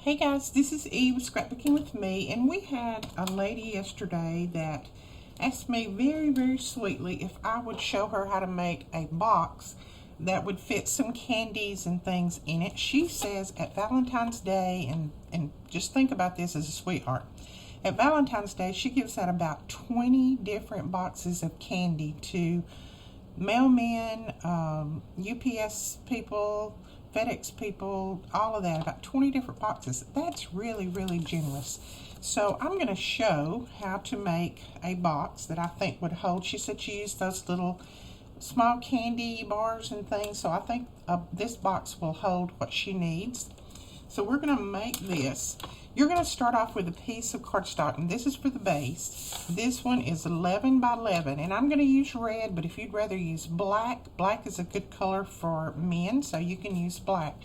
Hey guys, this is Eve with Scrapbooking with Me, and we had a lady yesterday that asked me very sweetly if I would show her how to make a box that would fit some candies and things in it. She says at Valentine's Day, and just think about this as a sweetheart, at Valentine's Day she gives out about 20 different boxes of candy to mailmen, UPS people, FedEx people, all of that, about 20 different boxes. That's really generous. So I'm going to show how to make a box that I think would hold. She said she used those little small candy bars and things, so I think this box will hold what she needs. So we're going to make this. You're going to start off with a piece of cardstock, and this is for the base. This one is 11 by 11, and I'm going to use red, but if you'd rather use black, black is a good color for men, so you can use black.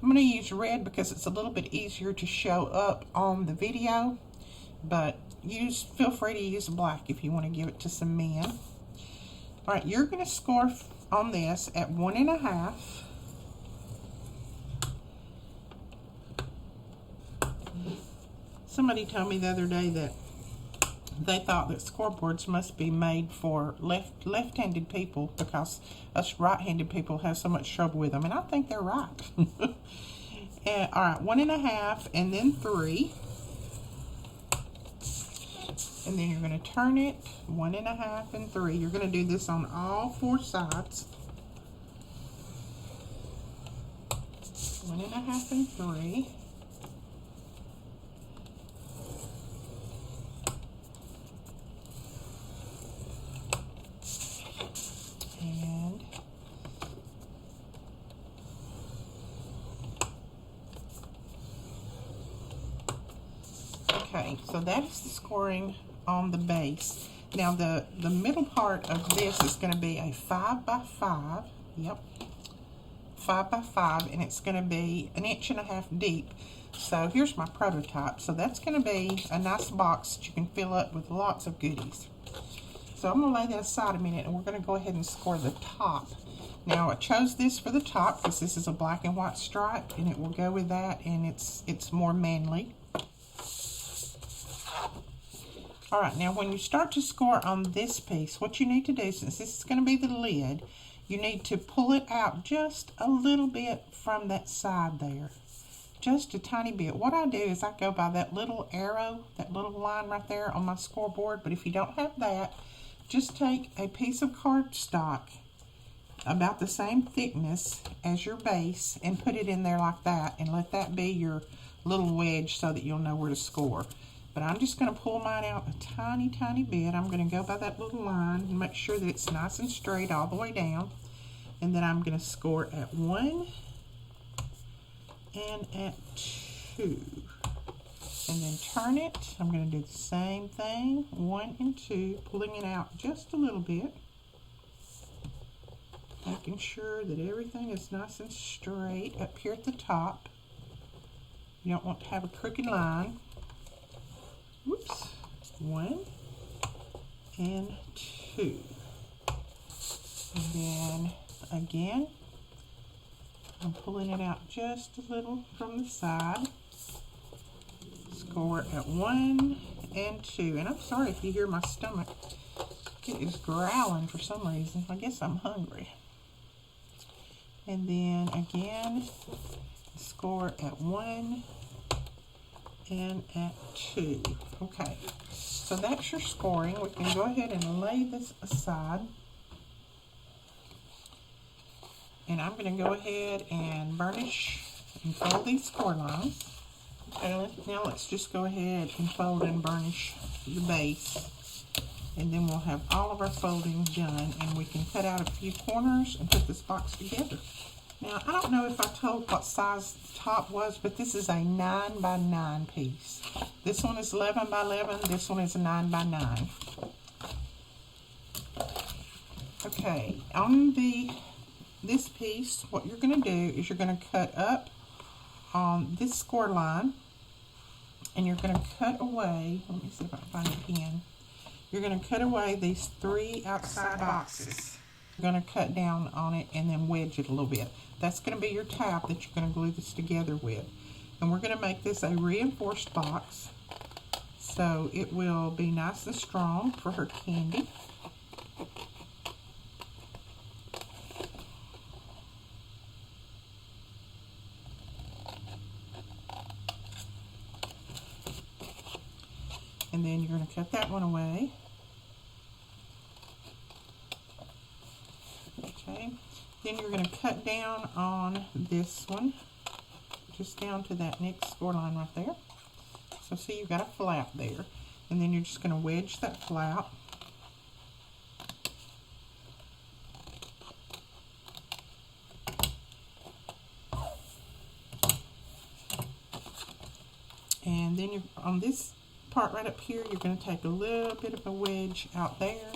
I'm going to use red because it's a little bit easier to show up on the video, but feel free to use black if you want to give it to some men. All right, you're going to score on this at 1.5. Somebody told me the other day that they thought that scoreboards must be made for left-handed people because us right-handed people have so much trouble with them, and I think they're right. And, all right, 1.5 and then 3. And then you're going to turn it 1.5 and 3. You're going to do this on all 4 sides. 1.5 and 3. And okay, so that is the scoring on the base. Now the middle part of this is going to be a 5 by 5. Yep, 5 by 5, and it's going to be 1.5 inches deep. So here's my prototype. So that's going to be a nice box that you can fill up with lots of goodies. So I'm going to lay that aside a minute, and we're going to go ahead and score the top. Now I chose this for the top because this is a black and white stripe, and it will go with that, and it's more manly. All right, now when you start to score on this piece, what you need to do, since this is going to be the lid, you need to pull it out just a little bit from that side there. Just a tiny bit. What I do is I go by that little arrow, that little line right there on my scoreboard, but if you don't have that, just take a piece of cardstock about the same thickness as your base and put it in there like that, and let that be your little wedge so that you'll know where to score. But I'm just going to pull mine out a tiny bit. I'm going to go by that little line and make sure that it's nice and straight all the way down. And then I'm going to score at 1 and at 2. And then turn it. I'm going to do the same thing, 1 and 2, pulling it out just a little bit. Making sure that everything is nice and straight up here at the top. You don't want to have a crooked line. Whoops. 1 and 2. And then again, I'm pulling it out just a little from the side. Score at 1 and 2. And I'm sorry if you hear my stomach. It is growling for some reason. I guess I'm hungry. And then again, score at 1 and at 2. Okay, so that's your scoring. We can go ahead and lay this aside. And I'm going to go ahead and burnish and fold these score lines. Okay, now let's just go ahead and fold and burnish the base. And then we'll have all of our folding done, and we can cut out a few corners and put this box together. Now, I don't know if I told what size the top was, but this is a 9 by 9 piece. This one is 11 by 11. This one is a 9 by 9. Okay, on this piece, what you're going to do is you're going to cut up on this score line, and you're going to cut away, let me see if I can find a pen. You're going to cut away these 3 outside boxes. You're going to cut down on it and then wedge it a little bit. That's going to be your tab that you're going to glue this together with. And we're going to make this a reinforced box, so it will be nice and strong for her candy. And then you're going to cut that one away. Okay, then you're going to cut down on this one, just down to that next score line right there. So see, you've got a flap there. And then you're just going to wedge that flap. And then you're, on this part right up here, you're going to take a little bit of a wedge out there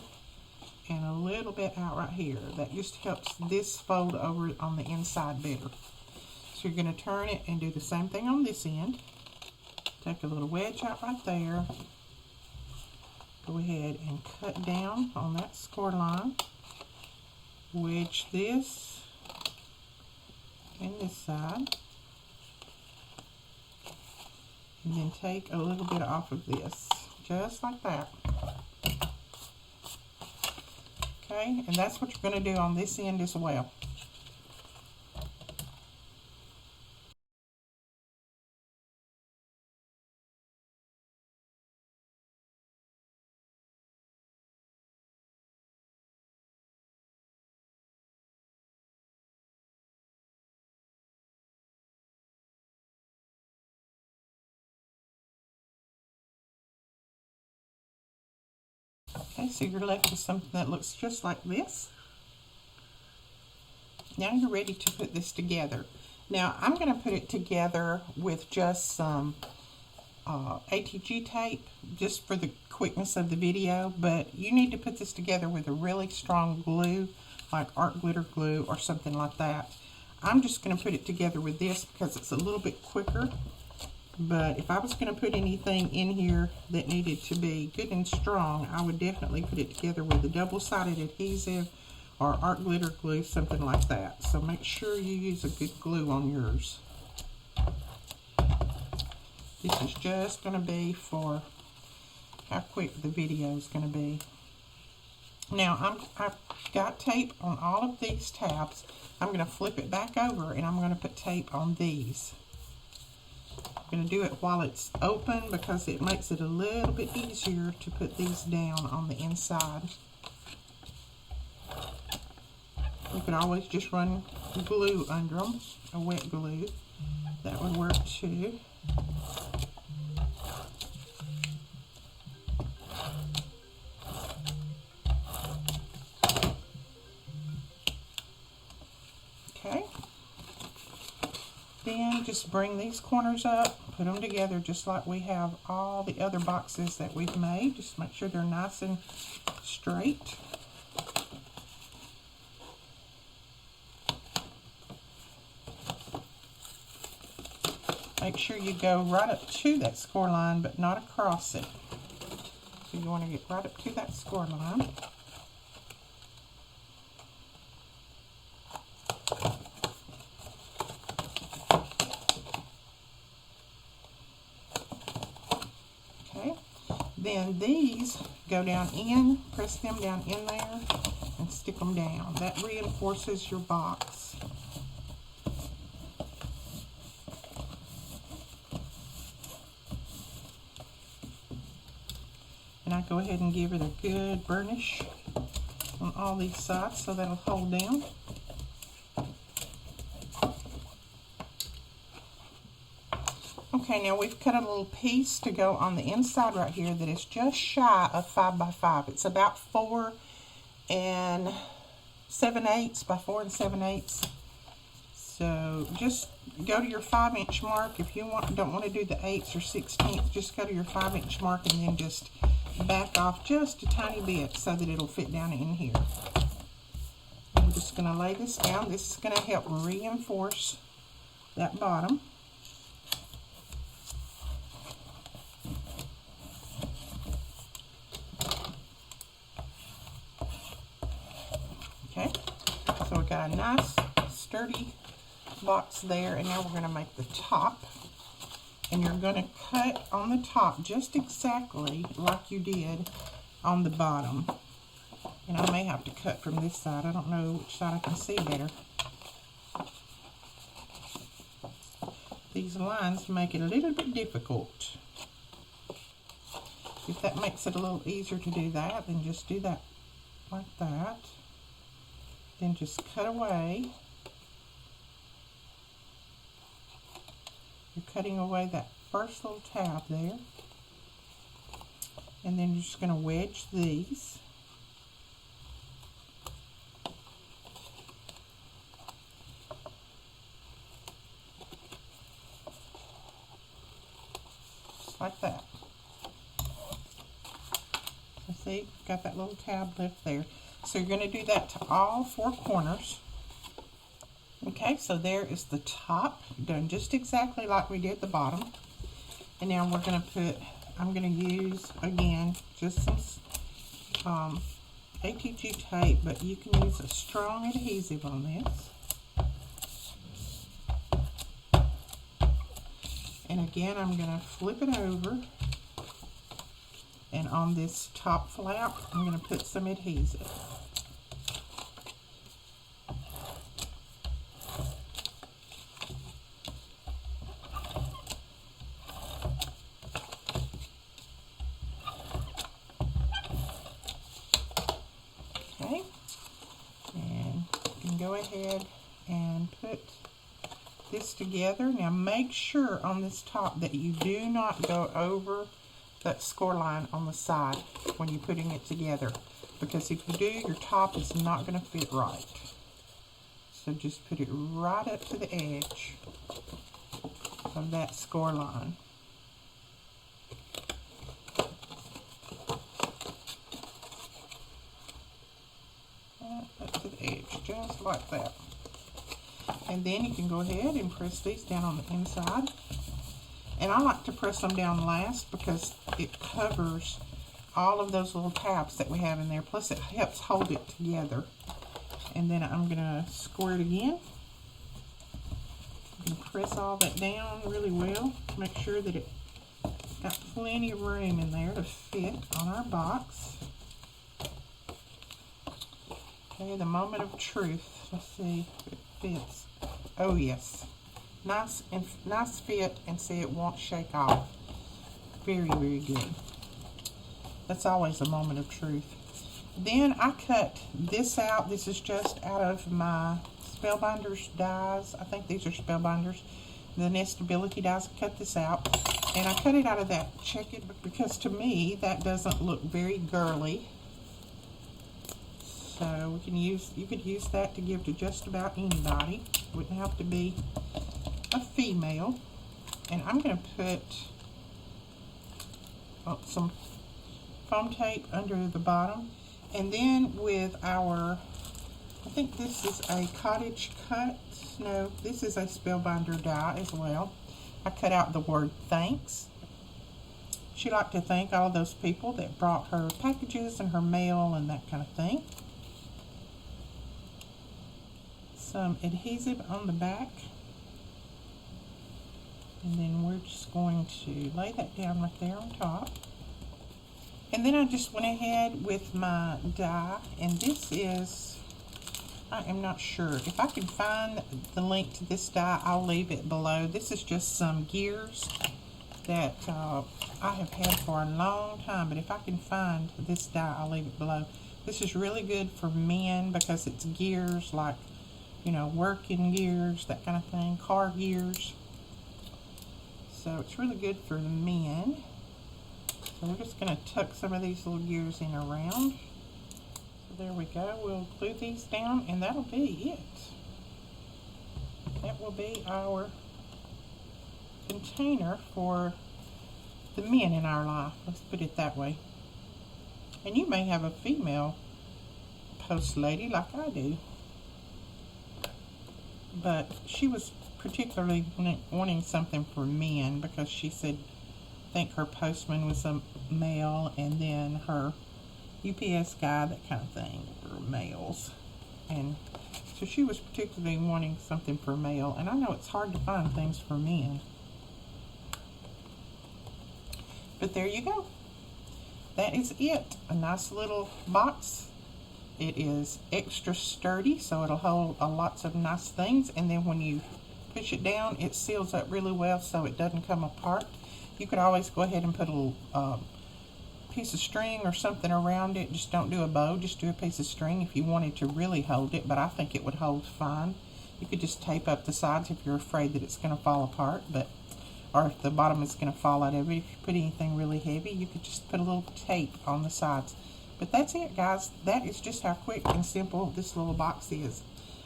and a little bit out right here. That just helps this fold over on the inside better. So you're going to turn it and do the same thing on this end. Take a little wedge out right there. Go ahead and cut down on that score line. Wedge this and this side. And then take a little bit off of this, just like that. Okay, and that's what you're going to do on this end as well. Okay, so you're left with something that looks just like this. Now you're ready to put this together. Now I'm going to put it together with just some ATG tape, just for the quickness of the video, but you need to put this together with a really strong glue, like art glitter glue or something like that. I'm just going to put it together with this because it's a little bit quicker. But if I was going to put anything in here that needed to be good and strong, I would definitely put it together with a double-sided adhesive or art glitter glue, something like that. So make sure you use a good glue on yours. This is just going to be for how quick the video is going to be. Now I've got tape on all of these tabs. I'm going to flip it back over and I'm going to put tape on these. I'm going to do it while it's open because it makes it a little bit easier to put these down on the inside. You can always just run glue under them, a wet glue. That would work too. Okay. Then just bring these corners up, put them together just like we have all the other boxes that we've made. Just make sure they're nice and straight. Make sure you go right up to that score line, but not across it. So you want to get right up to that score line. Okay. Then these go down in, press them down in there, and stick them down. That reinforces your box. And I go ahead and give it a good burnish on all these sides so that'll hold down. Okay, now we've cut a little piece to go on the inside right here that is just shy of 5 by 5. It's about 4 7/8 by 4 7/8. So just go to your 5-inch mark. If you don't want to do the 8ths or 16ths, just go to your 5-inch mark and then just back off just a tiny bit so that it'll fit down in here. I'm just going to lay this down. This is going to help reinforce that bottom. Okay, so we got a nice sturdy box there, and now we're going to make the top. and you're going to cut on the top just exactly like you did on the bottom. And I may have to cut from this side. I don't know which side I can see better. These lines make it a little bit difficult. If that makes it a little easier to do that, then just do that like that. Then just cut away. You're cutting away that first little tab there. And then you're just going to wedge these. Just like that. So see, got that little tab left there. So you're going to do that to all 4 corners. Okay, so there is the top, done just exactly like we did the bottom. And now we're going to put, I'm going to use, again, just some ATG tape, but you can use a strong adhesive on this. And again, I'm going to flip it over. And on this top flap, I'm going to put some adhesive. Okay, and you can go ahead and put this together. Now make sure on this top that you do not go over that score line on the side when you're putting it together, because if you do, your top is not going to fit right. So just put it right up to the edge of that score line. Up to the edge, just like that. And then you can go ahead and press these down on the inside. And I like to press them down last because it covers all of those little tabs that we have in there. Plus it helps hold it together. And then I'm going to score it again. I'm going to press all that down really well to make sure that it got plenty of room in there to fit on our box. Okay, the moment of truth. Let's see if it fits. Oh yes. Nice fit, and see, it won't shake off. Very, very good. That's always a moment of truth. Then I cut this out. This is just out of my Spellbinders dies. I think these are Spellbinders. The Nestability dies. I cut this out. And I cut it out of that checkered because to me that doesn't look very girly. So you could use that to give to just about anybody. Wouldn't have to be a female. And I'm going to put some foam tape under the bottom, and then with our, I think this is a cottage cut, no, this is a Spellbinder die as well. I cut out the word thanks. She liked to thank all of those people that brought her packages and her mail and that kind of thing. Some adhesive on the back. And then we're just going to lay that down right there on top. And then I just went ahead with my die, and this is, I am not sure. If I can find the link to this die, I'll leave it below. This is just some gears that I have had for a long time, but if I can find this die, I'll leave it below. This is really good for men because it's gears like, you know, working gears, that kind of thing, car gears. So it's really good for the men. So we're just going to tuck some of these little gears in around. So there we go. We'll glue these down, and that'll be it. That will be our container for the men in our life. Let's put it that way. And you may have a female post lady like I do. But she was particularly wanting something for men because she said, I think her postman was a male, and then her UPS guy, that kind of thing, were males. And so she was particularly wanting something for male, and I know it's hard to find things for men. But there you go. That is it. A nice little box. It is extra sturdy, so it'll hold lots of nice things. And then when you push it down, it seals up really well so it doesn't come apart. You could always go ahead and put a little piece of string or something around it. Just don't do a bow, just do a piece of string if you wanted to really hold it, but I think it would hold fine. You could just tape up the sides if you're afraid that it's going to fall apart, or if the bottom is going to fall out of it. If you put anything really heavy, you could just put a little tape on the sides. But that's it, guys. That is just how quick and simple this little box is.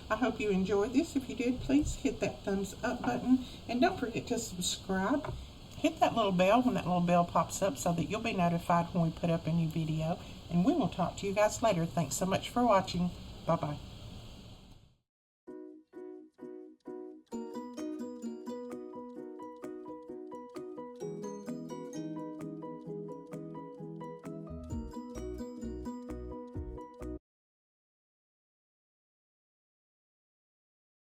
I hope you enjoyed this. If you did, please hit that thumbs up button, and don't forget to subscribe. Hit that little bell when that little bell pops up so that you'll be notified when we put up a new video. And we will talk to you guys later. Thanks so much for watching. Bye-bye.